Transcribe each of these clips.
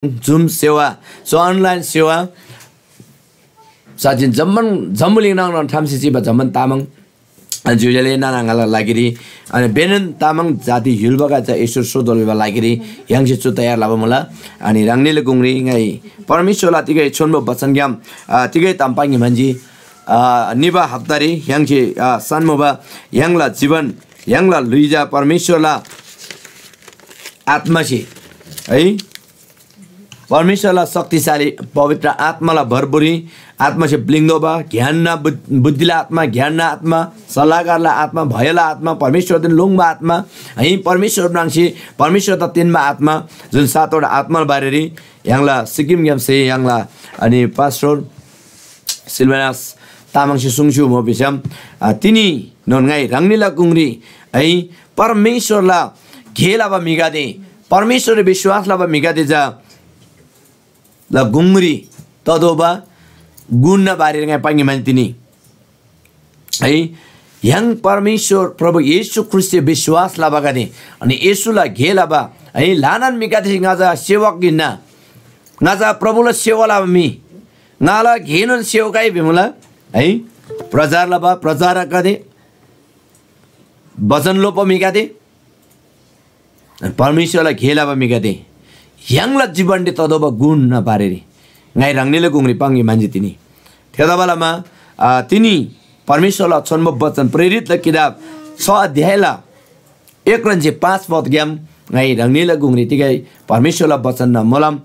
zoom सेवा so online सेवा साजिन जम्मुलिङ नङ ठामसिची बा जम्मन तामाङ जुजले नानाङला लागिरी अनि बेनन तामाङ जाति हिलबगा च ईश्वर सोदलबा लागिरी याङसे छु तयार लाबो मला अनि राङनेले गुंग्री ngai परमेश्वरला तिगै छोनबो बचन ग्याम तिगै ताम्पाङि मान्छे निबा हप्तारी याङसे सानमोबा याङला जीवन याङला लुइजा परमेश्वरला आत्मा छे है परमेश्वरला शक्तिशाली पवित्र आत्माला भरपुरी आत्मा से ब्लिङ्गोबा ज्ञानना बुद्धिला आत्मा ज्ञानना आत्मा सल्लाहकारला आत्मा भयला आत्मा परमेश्वर दिन लोङमा आत्मा है परमेश्वर ब्रांसी परमेश्वर त तिनमा आत्मा जुन सातवटा आत्मा बारेरी याङला सिक्किम गेमसे याङला अनि पास्टर सिल्वानास तामाङसे सुङछु म बिसम तिनी ननगाई राङनिला गुंग्री है परमेश्वरला घेलाबा मिगादे परमेश्वर विश्वासला बा मिगादे जा ल गुंग्री तदोबा गुण बारे ngai pangi man tini है yang परमेश्वर प्रभु येशू ख्रिस्ट विश्वास लाबागा दे अनि येशूला घेलाबा है लानन मिकाथे ngaza सेवक गिन्ना ngaza प्रभुला सेवाला मी ngaला घेनन सेवकाई बिमुला है प्रचार लाबा प्रचारक दे वचन लोप मिकाथे परमेश्वरला घेलाबा मिकाथे याङला जीवन दे तदोबा गुण न पारेरी ngai राङनेले गुंग्री पाङ्गी मान्छे तिनी त्यता बेलामा तिनी परमेश्वरला छोन्म वचन प्रेरित किताब 6 अध्यायला 1:5 पद ग्याम ngai राङनेले गुंग्री तिगै परमेश्वरला वचन न मलम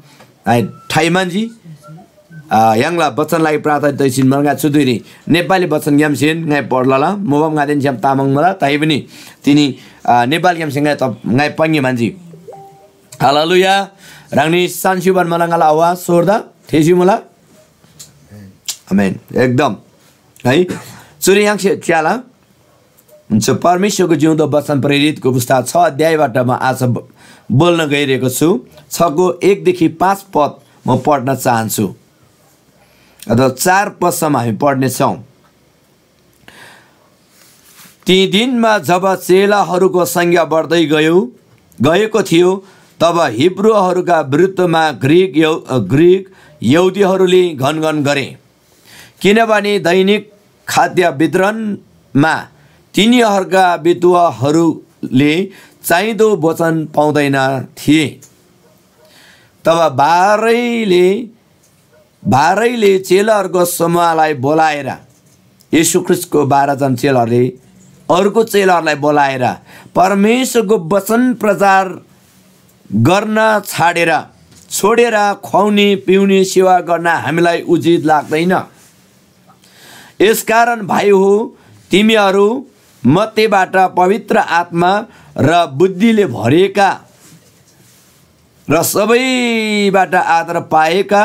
ai थाइमानजी याङला वचनलाई प्रार्थना दैसिन मर्गा छुदुरी नेपाली वचन ग्याम सिन ngai पढलाला मोबम गादेन श्याम तामाङ मला ताइ पनि तिनी नेपाली ग्याम सँग ngai पाङ्गी मान्छे हालेलुया राङनी सानसिबन मलाङला आवाज सोर्दा थेसी मला आमेन एकदम है चुरी याङसे च्याला हुन्छ परमेश्वरको जिउँदो वचन प्रेरितको पुस्तक 6 अध्यायबाट म आज बोल्न गइरहेको छु 6 को 1 देखि 5 पद म पढ्न चाहन्छु अथवा 4 पदसम्म हामी पढ्ने छौं ती दिनमा जब चेलाहरूको संख्या बढ्दै गएको थियो तब हिब्रूहरूका विरुद्धमा ग्रीक यहुदीहरूले घनघन गरे किनभने दैनिक खाद्य वितरणमा तिनीहरूका विधवाहरूले चाहिँदो वचन पाउँदैन थिए तब बाह्रैले चेलाहरूको समूहलाई बोलाएर येशू ख्रिस्टको 12 जन चेलाहरूले अर्को चेलाहरूलाई बोलाएर परमेश्वरको वचन प्रचार गर्न छोडेर खुवाउने पिउने सेवा गर्न हामीलाई उचित लाग्दैन यसकारण भाइ हो तिमीहरू मध्येबाट पवित्र आत्मा र बुद्धिले भरिएका र सबैबाट आदर पाएका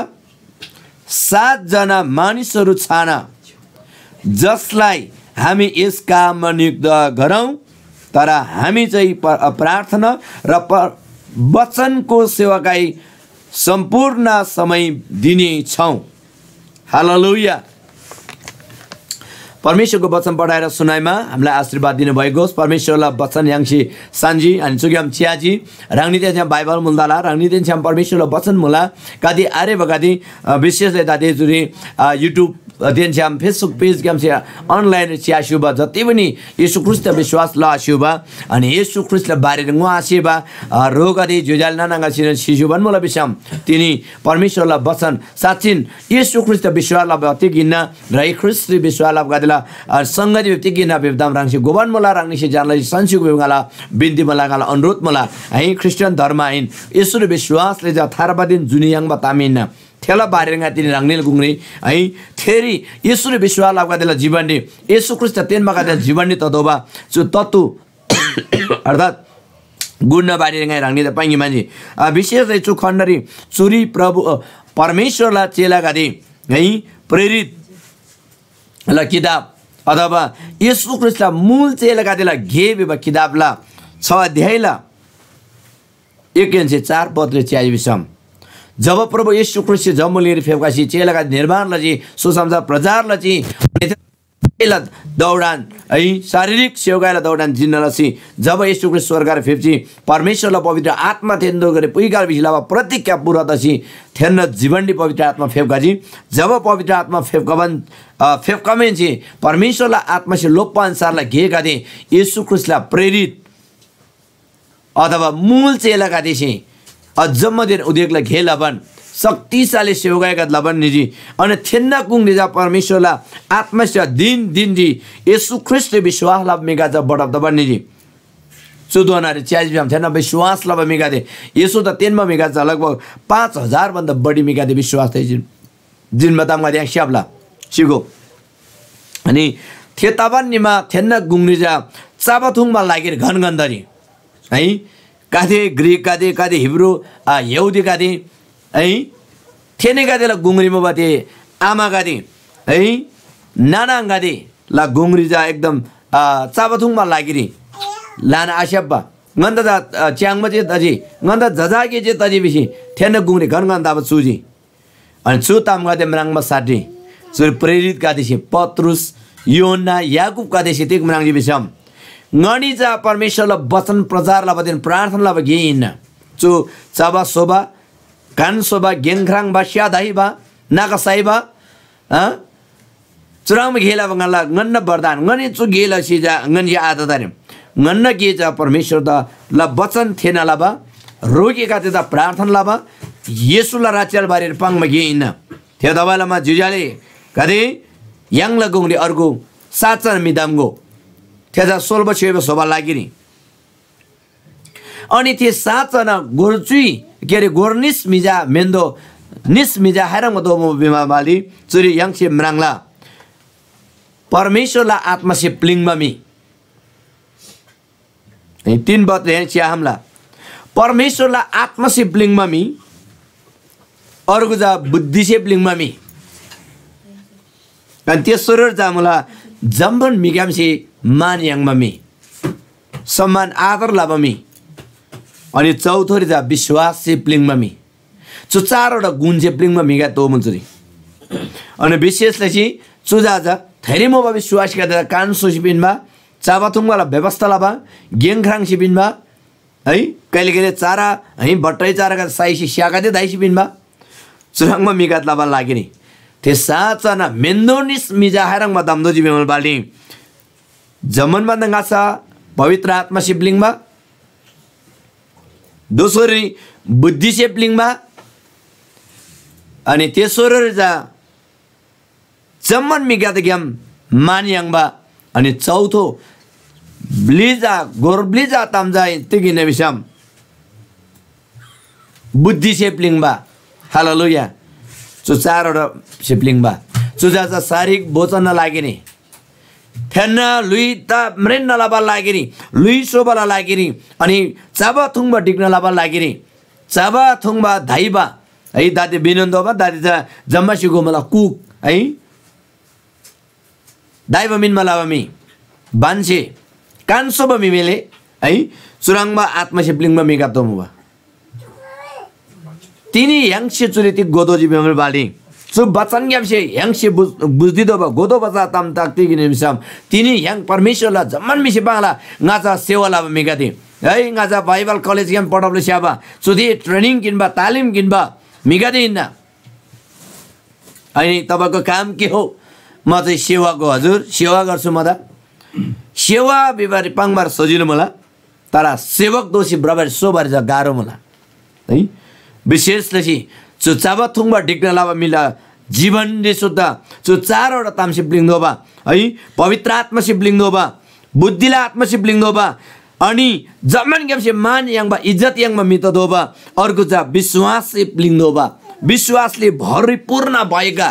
7 जना मानिसहरू छान जसलाई हामी यस काममा नियुक्त गरौँ तर हामी चाहिँ प्रार्थना र वचनको सेवाकाई सम्पूर्ण समय दिने छौं हालेलुया परमेश्वरको वचन पढाएर सुनाइमा हामीलाई आशीर्वाद दिनु भएको होस् परमेश्वरलाई वचन याङसी सान्जी अनि चुग्याम चियाजी राङनिते छ्याम बाइबल मुल्दाला राङनिते छ्याम परमेश्वरलाई वचन मुला कादी आरे बगादी विशेषले दादे जुरी युट्युब देन छ्याम फेसबुक पेज ग्याम से अनलाइन चियासुबा जति पनि येशू ख्रिस्ट विश्वास ल आसुबा अनि येशू ख्रिस्ट बारे न आसेबा रोगदि जुजाल नानाङा सिन शिशुबन मोला बिसम तिनी परमेश्वरलाई वचन साचिन येशू ख्रिस्ट विश्वासलाई अति गिन्न र ख्रिस्ट विश्वासलाई गादिला संगति व्यक्ति गिन्न बेदाम राङसी गोबन मोला राङनिसे जानलाई संसिक बेगाला बिन्ती मला गाला अनुरोध मला है क्रिस्चियन धर्म आइन येशू विश्वासले जा थारबादिन जुनियाङ बतामिन थेला बारेंगा तिनी राङनेल गुंग्री है थेरी येशू विश्वास लगादेला जीवन दे येशू ख्रिस्ट तेन मगादे जीवन दे तदोबा जो तत्व अर्थात गुण बारेंगा राङनी त पाइङी मान्छे विशेष छु खण्डरी चुरी प्रभु परमेश्वरला चेला गादे है प्रेरित ल किताब अथवा येशू ख्रिस्टला मूल चेला गादेला घेबे किताबला 6 अध्यायला 1:4 पदले च्याइ बिसम जब प्रभु येशू ख्रिस्ट जम्मूलिएर फेवकासी चेलाका निर्माणलाई सुसमाचार प्रचारलाई एला दौडान है शारीरिक सेवकाईलाई दौडान जिन्नलसी जब यीशु ख्रीष्ट स्वर्ग फेप्ची परमेश्वरलाई पवित्र आत्मा थेन्दो गरे पुइगार बिसिलावा प्रतिज्ञा पूरा दसी थेन्न जीवनडी पवित्र आत्मा फेपगाजी जब पवित्र आत्मा फेपकामेन चाहिँ परमेश्वरलाई आत्मा से लोपानुसारलाई घेका थिए यीशु ख्रीष्टलाई प्रेरित अथवा मूल चेलाका थिए अझम्म दिन उद्योगलाई घेलबन शक्तिशाली सेवकाईका लबन निजी अनि थेन्ना कुङ निजा परमेश्वरलाई आत्मा से दिन दिन जी यीशु ख्रीष्ट विश्वास लब मेगा जब बडब दबन निजी सुदोनारे च्याज बिम थेन विश्वास लब मेगा दे यीशु त तेनमा मेगा छ लगभग 5000 भन्दा बढी मेगा दे विश्वास थे जिन बतामा दे स्याबला सिगो अनि थेताबन निमा थेन्ना गुङ निजा चाबथुङमा लागेर घनगन्धरी है काथे ग्रीक काथे हिब्रू यहुदी काथे है थेने गादेला गुंगरीमा बाते आमा गादे है नाना गादे ला गुंगरी जा एकदम चाबथुङमा लागिरी लाना आशब्बा गन्द च्याङमा चाहिँ तजी गन्द जजाके चाहिँ तजी बिसी थेन गुंगरी घनगन दाब सुजी अनि छु ताम गादे मराङमा साटी सुर प्रेरित गादेसी पत्रुस योना याकूब गादेसी तेक मराङजी बिसम ngani जा परमेश्वरलाई वचन प्रचारलाई बदिन प्रार्थनालाई बगिन चु चाबा सोबा कान सोबा गेङख्राङ बा स्यादाई बा नाका साई बा चुराम घेला बंगला ngन्न वरदान ngani चु गेला सिजा ngनि आदत दारे ngन्न के जा परमेश्वर द ल वचन थेना ला बा रोकेका ते द प्रार्थना ला बा येशुला राचल बारे पाङ मगिन थे दबालामा जुजाले कदे यांग लगुङले अर्को साचन मिदामगो थेजा सोल्ब छेबे सोबा लागिरी अनि थे साचना गोरचुई के रे गोरनिस मिजा मेन्दो निस मिजा हैरङ दोमो बिमा बाली चुरी यांगसे मराङला परमेश्वरला आत्मा से प्लिङमामी ए तीन बात है चिया हमला परमेश्वरला आत्मा से प्लिङमामी अर्को जा बुद्धि से प्लिङमामी अनि तेस्रो जा मला जम्बन मिगाम से मान यांगमामी सम्मान आदर लाबमी अनि चौथो जा विश्वास से प्लिङमामी चु चारवटा गुण चाहिँ प्लिङमा मिगा तो मुचुरी अनि विशेषले चाहिँ चुजाजा धेरै म विश्वास गर्दा कान सोसिपिनमा चाबाथुङवाला व्यवस्था लाबा गेङख्राङ सिपिनमा है कहिले कहिले चारा है बट्टै चाराका साइसी स्याका दे दाइसी पिनमा चुराङमा मिगात लाबा लागिनी ते साचना मेन्दोनिस मिजा हारङमा दमदोजी बेमल बाली जमन बन्दंगासा पवित्र आत्मा सिप्लिङमा दोस्रो बुद्धि सिप्लिङमा अनि तेस्रो जा जमन मिगात ग्याम मानियाङबा अनि चौथो ब्लिजा गोरब्लिजा तामजा तिगिने विषम बुद्धि सिप्लिङबा हालेलुया चु चारवटा सिप्लिङबा चुजा शारीरिक वचन नलागिने थेन्ना लुई ता मृन लाबा लागिरी लुई सोबला लागिरी अनि चाबा थुङबा डिग्न लाबा लागिरी चाबा थुङबा धाइबा है दादे बिनन्दोबा दादे जम्मासिको मला कुक है दाइबा मिन मलाबामी बान्छे कान्सोबा मिमेले है चुराङमा आत्मा सिप्लिङमा मिगातोमुबा तिनी यांगसे चुरिति गोदोजी बेमल बाली सु बचन ग्यामसे यांगसे बुझदिदो बा गोदो बचा तम ताक्ति गिने मिसम तिनी यांग परमेश्वरला जम्मन मिसे बांगला ngaचा सेवाला मिगादि है ngaचा बाइबल कलेज ग्याम पढबले स्याबा सुदि ट्रेनिङ किनबा तालिम किनबा मिगादि न अनि तपाईको काम के हो म चाहिँ सेवाको हजुर सेवा गर्छु म त सेवा बिबारी पाङबार सजिलो मला तर सेवक दोषी बराबर सोबार जा गाह्रो मला है विशेषले चाहिँ चु चाबा थुङबा डिग्न लाबा मिला जीवन दे सुद्धा चु चारवटा ताम सिप्लिङ दोबा है पवित्र आत्मा सिप्लिङ दोबा बुद्धिला आत्मा सिप्लिङ दोबा अनि जमन गेमसे मान यांगबा इज्जत यांगमा मित दोबा अर्को जा विश्वास सिप्लिङ दोबा विश्वासले भरिपूर्ण भएका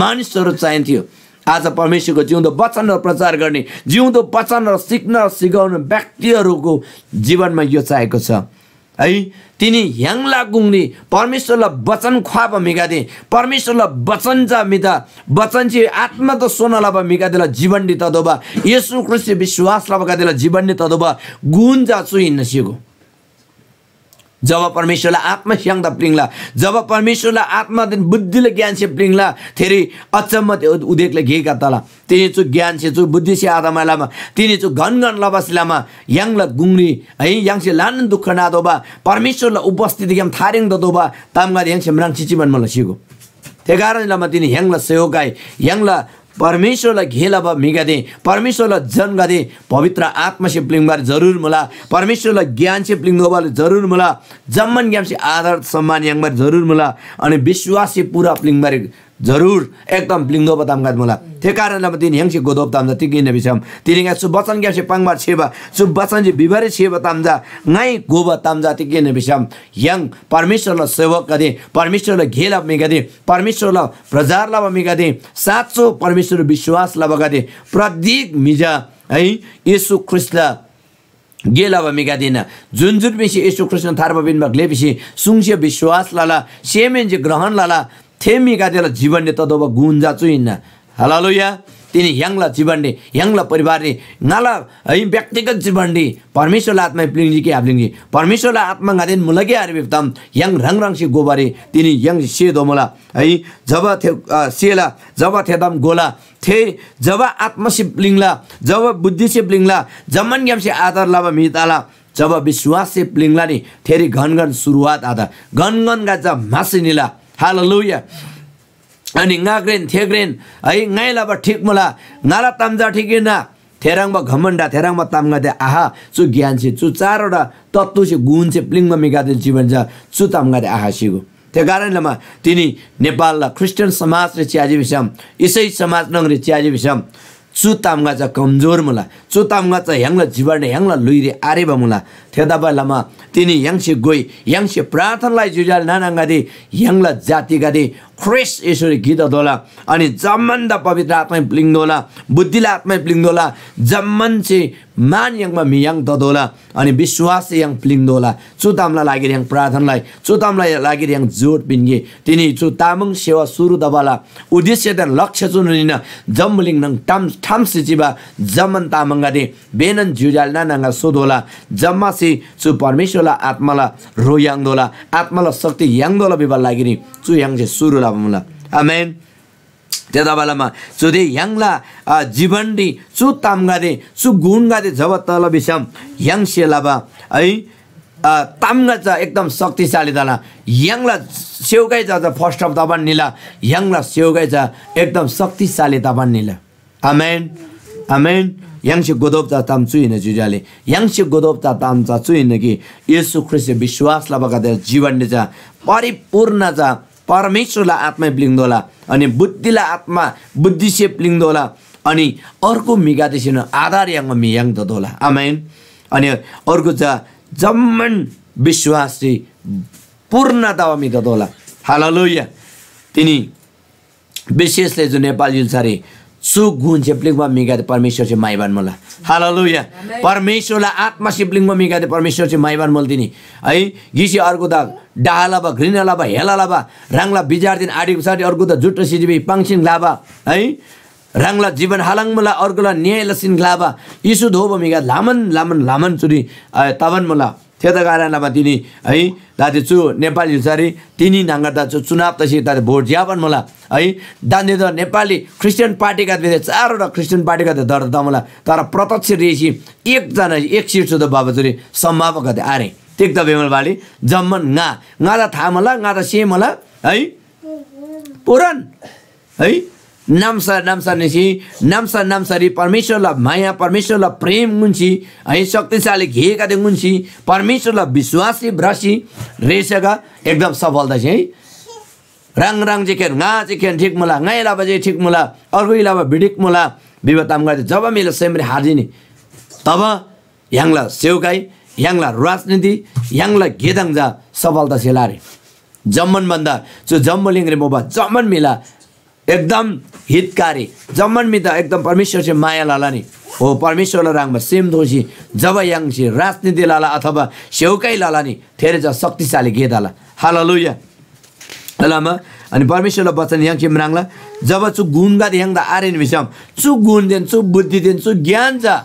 मानिसहरू चाहिन्थ्यो आज परमेश्वरको जिउँदो वचन र प्रचार गर्ने जिउँदो वचन र सिक्न सिकाउने व्यक्तिहरूको जीवनमा यो चाहिएको छ है तिनी यांगला गुङनी परमेश्वरलाई वचन ख्वाब मिगादे परमेश्वरलाई वचन जा मिता वचन चाहिँ आत्मा त सोनाला बा मिगादेला जीवन दि तदोबा येशू ख्रीष्ट विश्वास ला बगादेला जीवन दि तदोबा गुण जा छु हिन्न सिगो जब परमेश्वरलाई आत्मा स्याङ्दा प्लिङला जब परमेश्वरलाई आत्मा बुद्धिले ज्ञान से प्लिङला थेरै अचम्म उदेकले घेका तला तिनी चु ज्ञान से चु बुद्धि से आदामालामा तिनी चु घन घन लबसलामा यांगला गुंगरी है यांगसे लान दुःख नादोबा परमेश्वरलाई उपस्थिति गम थारिङ ददोबा तामगा यांगसे म्राङ चिचिबन मला सिगो त्यही कारणले तिनी यांगला सेवकाई यांगला परमेश्वरलाई घेलाबा मिगादे परमेश्वरलाई जन गदे पवित्र आत्मा से प्लिङबार जरुर मला परमेश्वरलाई ज्ञान से प्लिङबार जरुर मला जम्मन ज्ञान से आदर सम्मान यांगबार जरुर मला अनि विश्वास से पूरा प्लिङबार जरुर एकदम प्लिङदो बतामगाद मला त्यही कारणले तिनी यांगसे गोदोप तामजा तिकिन बिसम तिनीगा सु बचन ग्यासे पाङबार छेबा सु बचन जे बिबारे छेबा तामजा ngay गोबा तामजा तिकिन बिसम yang परमेश्वरलाई सेवक गदे परमेश्वरलाई घेला मिगादे परमेश्वरलाई प्रजारला मिगादे साँचो परमेश्वर विश्वासला बगादे प्रत्येक मिजा है येशू ख्रिस्टला गेला मिगादिन जुन जुन बेसी येशू ख्रिस्ट थार्बबिन बगलेपछि सुङसे विश्वास लाला सेमेन जे ग्रहण लाला थेमी गादेला जीवन तदोबा गुण जाचु इन्न हालेलुया तिनी यांगला जीवनले यांगला परिवारले नाला है व्यक्तिगत जीवनले परमेश्वरलाई आत्मा प्लिङजी के हाब्लिङजी परमेश्वरलाई आत्मा गादेन मुलगे आरबितम yang रङ से गोबारे तिनी yang से दोमला है जब थे सेला जब थेदम गोला थे जब आत्मा से प्लिङला जब बुद्धि से प्लिङला जमन ज्ञान से आदर लावा मिताला जब विश्वास से प्लिङला नि थेरी घनघन सुरुवात आदा घनघन गाजा मासिनिला हालेलुया अनि ngaग्रेन थेग्रेन है ngaiलाबा ठीक मला नाला तामजा ठिकिना थेराङबा घमण्डा थेराङबा तामगा दे आहा चु ज्ञान से चु चारवटा तत्व से गुण से प्लिङमा मिगादिल जीवन जा चु तामगा दे आहा सिगो त्यही कारणले तिनी नेपालला क्रिस्चियन समाज रे च्याजी बिसम इसै समाज नंगरे च्याजी बिसम चु तामगा जा कमजोर मला चु तामगा जा यांगला जीवन यांगला लुइरे आरेबा मला थेदाबा लमा तिनी यांगसे गोई यांगसे प्रार्थनालाई जुजाल नानांगादे यांगला जाति गादे ख्रिस्ट यसरी गीत दोला अनि जम्मन द पवित्र आत्मा प्लिङ दोला बुद्धिला आत्मा प्लिङ दोला जम्मन से मान यांगमा मियाङ ददोला अनि विश्वास yang प्लिङ दोला चुतामला लागि yang प्रार्थनालाई चुतामला लागि yang जोड पिन्गे तिनी चुतामङ सेवा सुरु दबाला उद्देश्य त लक्ष्य चुनिन जम्मलिङ नङ टाम ठाम सिजिबा जमन तामंगादे बेनन जुजाल नानांगा सोदोला जम्मा से चु परमेश्वरला आत्माला रोयाङ दोला आत्माला शक्ति yang दोला बिबा लागि नि चु yang से सुरु लाबमुला आमेन त्यदाबालामा चुदे यांगला जीवन दि चु तामगादे चु गुण गादे जब तल बिसम yang सेलाबा है तामगा च एकदम शक्तिशाली दला यांगला सेवगाई जा फर्स्ट अफ दबान निला यांगला सेवगाई जा एकदम शक्तिशाली दबान निला आमेन आमेन yang से गोदोप ता ताम चुइन जुजाले yang से गोदोप ता ताम चा चुइन कि येशू ख्रिस्ट विश्वास ला बगादे जीवन ने जा परिपूर्ण जा परमेश्वरलाई आत्मा प्लिङदोला अनि बुद्धिलाई आत्मा बुद्धि से प्लिङदोला अनि अर्को मिगादेसिन आधार yang मियाङ ददोला आमेन अनि अर्को जा जम्मन विश्वास से पूर्णता मि ददोला हालेलुया तिनी विशेषले जो नेपाल जुलसारे सु गुण से प्लिङमा मिगादे परमेश्वर से माइबान मला हालेलुया परमेश्वरलाई आत्मा से प्लिङमा मिगादे परमेश्वर से माइबान मल दिनी है गिसी अर्को दा डालाबा घृणालाबा हेलालाबा राङला बिजार दिन आडी साडी अर्को दा जुट सिजिबी पाङसिङ लाबा है राङला जीवन हालाङमला अर्कोला न्याय लसिन लाबा यीशु धोब मिगा लामन लामन लामन चुरी तवन मला त्यता कारणमा तिनी है दाते चु नेपाली सारी तिनी नांगदा चु चुनाव तसी दाते भोट ज्यापन मला है दाने त नेपाली क्रिस्चियन पार्टी का दिए चारवटा क्रिस्चियन पार्टी का दर्द मला तर प्रत्यक्ष रेसी एक जना एक सीट सुध बाबजुरी सम्भावक गते आरे tik ta bemal bali jamman nga da tha mala nga da se mala है पुराण है नामसारी परमेश्वरलाई माया परमेश्वरलाई प्रेम गुन्सी है शक्तिशाली घेका दे गुन्सी परमेश्वरलाई विश्वासी ब्रासी रेसगा एकदम सफलता छ है रङ जेखेर nga जेखेर ठीक मला ngaiला बजे ठीक मला अर्कोइला बिडिक मला विवताम गरे जब मेले सेमरे हाजिनी तब यांगला सेवकाई यांगला राजनीति यांगला गेदाङजा सफलता छलारे जम्मन बन्दा जो जम्मलिङ रे मोबा जम्मन मिला एकदम हितकारी जम्मन मिता एकदम परमेश्वर से माया लालानी हो परमेश्वर राङमा सेम दोषी जब यांगसी राजनीति लाला अथवा सेवकाई लालानी धेरै ज शक्तिशाली गेदाला हालेलुया अलामा अनि परमेश्वरलाई वचन यांगसी मराङला जब चु गुणगा यांगदा आरेन बिसम चु गुण देन चु बुद्धि देन चु ज्ञान जा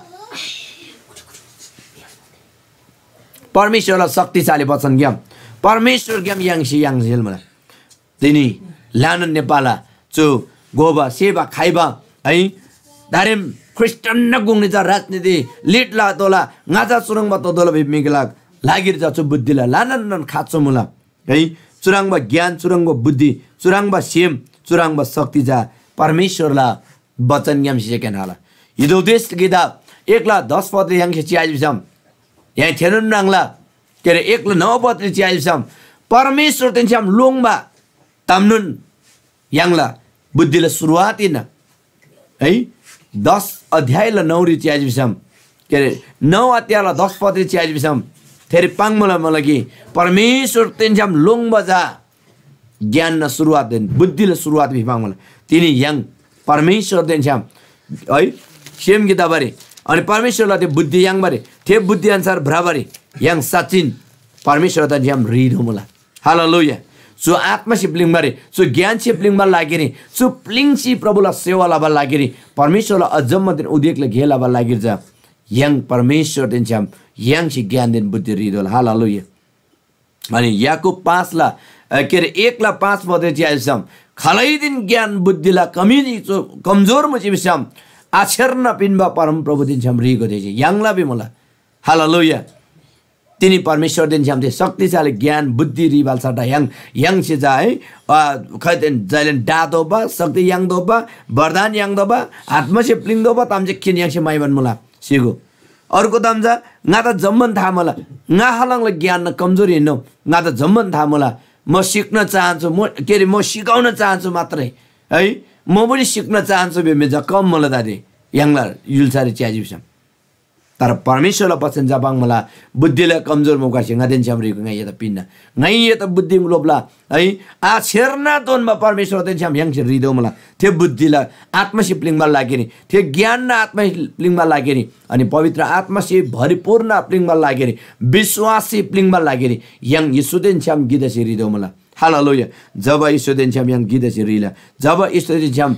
परमेश्वरलाई शक्तिशाली वचन ज्ञान परमेश्वर ग्याम यांगसी यांगजेल मला तिनी लान नेपाला चु गोबा सेवा खाइबा है दारेम ख्रिस्टान नगुंगनिचा राजनीति लिटला तोला ngaja चुरंगबा तोदोला बिमिगला लागिर जाछु बुद्धिला लानन खाच्छु मुला है चुराङबा ज्ञान चुराङबा बुद्धि चुराङबा सेम चुराङबा शक्ति जा परमेश्वरला वचन ग्याम सिकेन हाला हिदो देश किताब 1:10 पद यांगसे चियाजिसम यहाँ थेनन नांगला के रे 1:9 पद चियाजिसम परमेश्वर तेन्स्याम लोङबा तामनुन यांगला बुद्धिले सुरुवातिन है 10 अध्यायला 9 रि चियाजिसम के रे 9 अध्यायला 10 पद चियाजिसम थेरि पाङमला मलगी परमेश्वर तेन्स्याम लोङबा जा ज्ञान न सुरुवात दिन बुद्धिले सुरुवात भी पाङमला तिनी yang परमेश्वर तेन्स्याम है सेम किताबरे अनि परमेश्वरलाई त्यो बुद्धि yang बारे त्यो बुद्धि अनुसार बराबरी yang सचिन परमेश्वर त ज्याम रिदो मुला हालेलुया सो आत्मा सिप्लिङ बारे सो ज्ञान सिप्लिङ बा लागेरी सो प्लिङसी प्रभुलाई सेवा लाबा लागेरी परमेश्वरलाई अझम्म दिन उद्योगले घेलाबा लागिर जा yang परमेश्वर दिन ज्याम yang सि ज्ञान दिन बुद्धि रिदो हालेलुया अनि याकुब 5 ला के रे 1:5 पदे चाहिँ खलै दिन ज्ञान बुद्धिला कमी कमजोर मुछि बिसम आछर्न पिनबा परम प्रभु दिन छम रिगो देछि यांगला बे मला हालेलुया तिनी परमेश्वर दिन छम दे शक्तिशाली ज्ञान बुद्धि रिबाल सटा yang से जाय खैदेन जैलेन डादोबा शक्ति yang दोबा वरदान yang दोबा आत्मा से प्लिङ दोबा तामजे खिन yang से माइबन मला सिगो अर्को तामजा nga त जम्मन था मला nga हलंगले ज्ञान न कमजोरी हिन्नो nga त जम्मन था मला म सिक्न चाहन्छु म के रे म सिकाउन चाहन्छु मात्रै है म पनि सिक्न चाहन्छु बे मेजा कम मलाई दादे यांगला युलसारी च्याजिसम तर परमेश्वरलाई वचन जाबाङ मला बुद्धिलाई कमजोर मौका सिंगा दिन छमरीको गाय त पिन्न नै ये त बुद्धि लोबला है आ छेर्ना दोनमा परमेश्वर दिन छम yang रिदो मला त्यो बुद्धिलाई आत्मा सिप्लिङमा लागेनी त्यो ज्ञान न आत्मा सिप्लिङमा लागेनी अनि पवित्र आत्मा से भरिपूर्ण सिप्लिङमा लागेनी विश्वास सिप्लिङमा लागेनी yang यीशु दिन छम गिदसे रिदो मला हालेलुया जब यीशु दिन छम yang गिदसे रिला जब यीशु दिन छम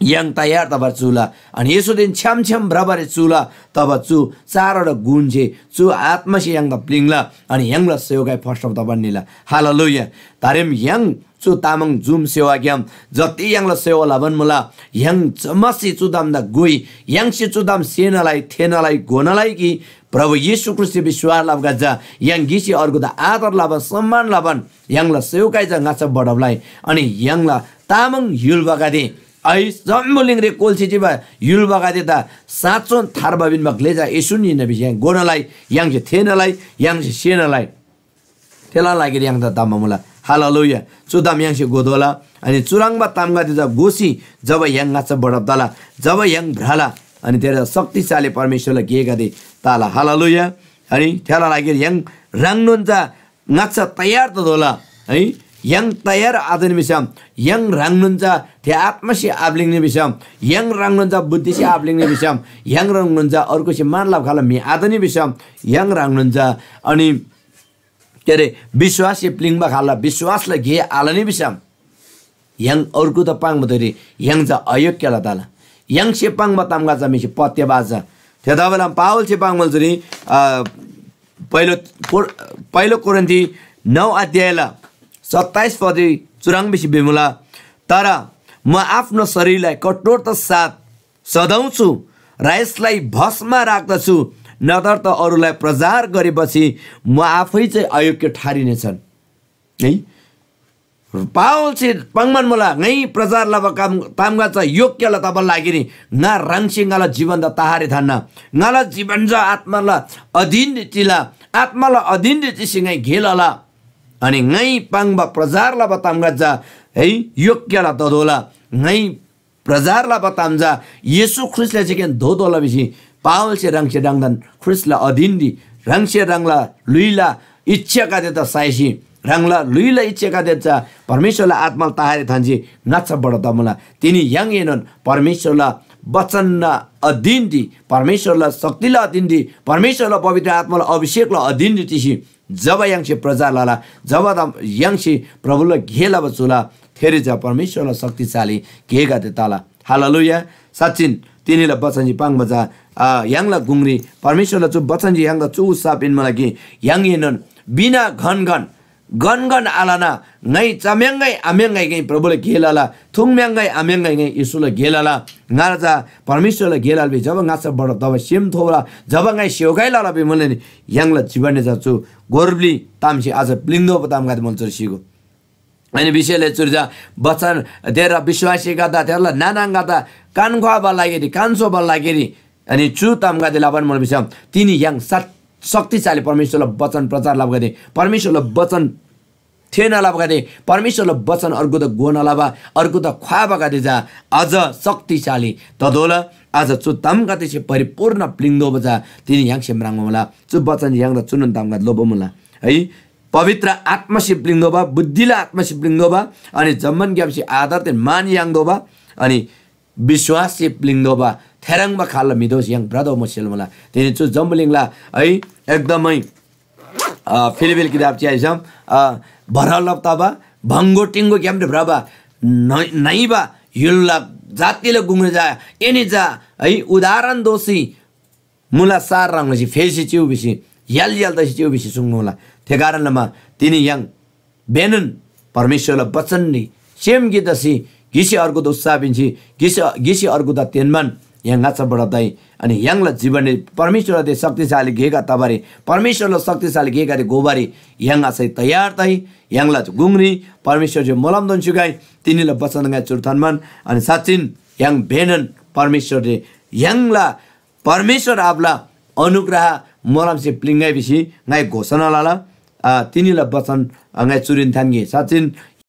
yang tayar tabar चुला अनि यसो दिन छ्याम छ्याम बराबर चुला तब चु चारवटा गुण छे चु आत्मा से yang त प्लिङला अनि yang ला सेवगाई फर्स्ट अफ तबन निला हालेलुया तारेम yang चु तामङ जुम सेवा ग्याम जति yang ला सेवा लाबन मुला yang चमसी चुदाम दा गोई yang से चुदाम सेनालाई थेनालाई गोनालाई कि प्रभु येशू ख्रीष्ट विश्वास लाभ गजा yang गिसी अर्को दा आदर लाबन सम्मान लाबन yang ला सेवगाई जा गाछ बडबलाई अनि yang ला तामङ युल बगादे आई जम्बुलिङ रे कोल्सी जिबा युल बगादे ता साचोन थारबाबिन बगलेजा यसुनी नबी yang गोनलाई yang से थेनलाई yang से सेनलाई तेला लागि yang त ताममुला हालेलुया चुदाम yang से गोदोला अनि चुराङबा तामगा दिजा गोसी जब yang गाछ बडबदला जब yang भ्राला अनि तेरा शक्तिशाली परमेश्वरले गेगा दे ताला हालेलुया अनि तेला लागि yang राङनुन्जा गाछ तयार त दोला है yang tayar adन बिसम yang राङनुन्जा ते आत्मासी आब्लिङने बिसम yang राङनुन्जा बुद्धिसी आब्लिङने बिसम yang राङनुन्जा अर्को से मानलाभ खाला मे आदनी बिसम yang राङनुन्जा अनि के रे विश्वास प्लिङबा खाला विश्वासले घे आलनी बिसम yang अर्को त पाङ बतरी yang जा अयोग्यला ताला yang से पाङ बतामगा जा मिसे पत्यबाजा त्यता बेला पावल से पाङ मलजरी पहिलो कोरिन्थी 9 अध्यायला 27 पदे 84 बेमुला तर म आफ्नो शरीरलाई कठोरता साथ सदाउँछु र यसलाई भस्ममा राख्दछु नतर त अरूलाई प्रचार गरेपछि म आफै चाहिँ अयोग्य ठहरिनेछन् है पावल चाहिँ पंगमान मला नै प्रचार लब काम तामगा चाहिँ योग्यला तब लागिनी ना रङसिंगाला जीवन द ताहारे थान्ना नाला जीवन ज आत्माला अधीन रीतिला आत्माला अधीन रीतिसँगै घेलला अनि नै पाङबा प्रजारला बतामगा जा है योग्यला ददोला नै प्रजारला बतामजा येशू ख्रिस्टले चाहिँ के दोदोला बिसी पावल से रंग से रंगदन ख्रिस्टला अधीन दि रंग से रंगला लुइला इच्छा का देता साइसी रंगला लुइला इच्छा का देता परमेश्वरला आत्मा ताहारे थान्जी नच्छ बडता मला तिनी yang एनन परमेश्वरला वचनला अधीन दि परमेश्वरला शक्तिला अधीन दि परमेश्वरला पवित्र आत्माला अभिषेकला अधीन दि तिसी जब yang से प्रजा लाला जब yang से प्रभुला घेला बचुला फेरि जा परमेश्वरला शक्तिशाली घेगा ते ताला हालेलुया सचिन तिनीला बचनजी पाङ बजा यांगला गुंगरी परमेश्वरला चु बचनजी यांगला चु सापिन मलाई कि yang एनन बिना घन गन आलाना ngai chamyangai amyangai ngai प्रभुले गेलाला थुङम्यांgai amyangai ngai यीशुले गेलाला ngaja परमेश्वरले गेलाल बे जब ngacha बड तब सेम थोला जब ngai सेउगाइलाला बे मनले यांगला जीवनले जाछु गोरबली तामसी आज प्लिंदो पताम गाद मन्चर सिगो अनि विषयले चुर्जा वचन तेरा विश्वासी गादा तेरला नानाङ गादा कानखवा बल लागेरी कान्छो बल लागेरी अनि चु ताम गादे लाबन मन बिसम तिनी yang शक्तिशाली परमेश्वरले वचन प्रचार लाभ गरे परमेश्वरले वचन थिएन लाभ गरे परमेश्वरले वचन अर्को त गोन लाभा अर्को त ख्वाबा गरे जा अझ शक्तिशाली तदोला आज चु तम गते से परिपूर्ण प्लिंदो बजा तिनी yang सेमराङ मला चु वचन yang र चुनन तम गत लोबो मला है पवित्र आत्मा सिप्लिंदो बा बुद्धिला आत्मा सिप्लिंदो बा अनि जम्मन ग्यापसी आधार ते मान yang दो बा अनि विश्वास सिप्लिंदो बा थेरङ बा खाल मिदोस yang ब्रदर मसेल मला तिनी चु जम्बलिङला है एकदमै फिलिपिल किताब चाहिँ आइसम भरल तबा भंगो टिंगो क्याम्रे ब्रबा नैबा युल्ला जातिले गुङ्रे जा एनी जा है उदाहरण दोषी मुला सार रङसी फेसी चिउ बिसी याल याल दसी चिउ बिसी सुङ्नुला त्यो कारणमा तिनी yang बेनन परमेश्वरले वचन नि सेम गीतसी गिसी अर्को द उत्साबिन्छी गिसी अर्को द तेनमान yang ngacha बढाउँदै अनि यङला जीवनले परमेश्वरले शक्तिशाली गेगा तबारे परमेश्वरले शक्तिशाली गेगा रे गोबारी yang आसै तयार तै यङला गुङ्री परमेश्वर जो मलम दन सुगाई तिनीले वचन गाय चुरथनमान अनि साचिन yang बेनन परमेश्वरले यङला परमेश्वर आपला अनुग्रह मलम से प्लिंगाइ बिसी गाय घोषणा लाला तिनीले वचन गाय चुरिन थान्गे साचिन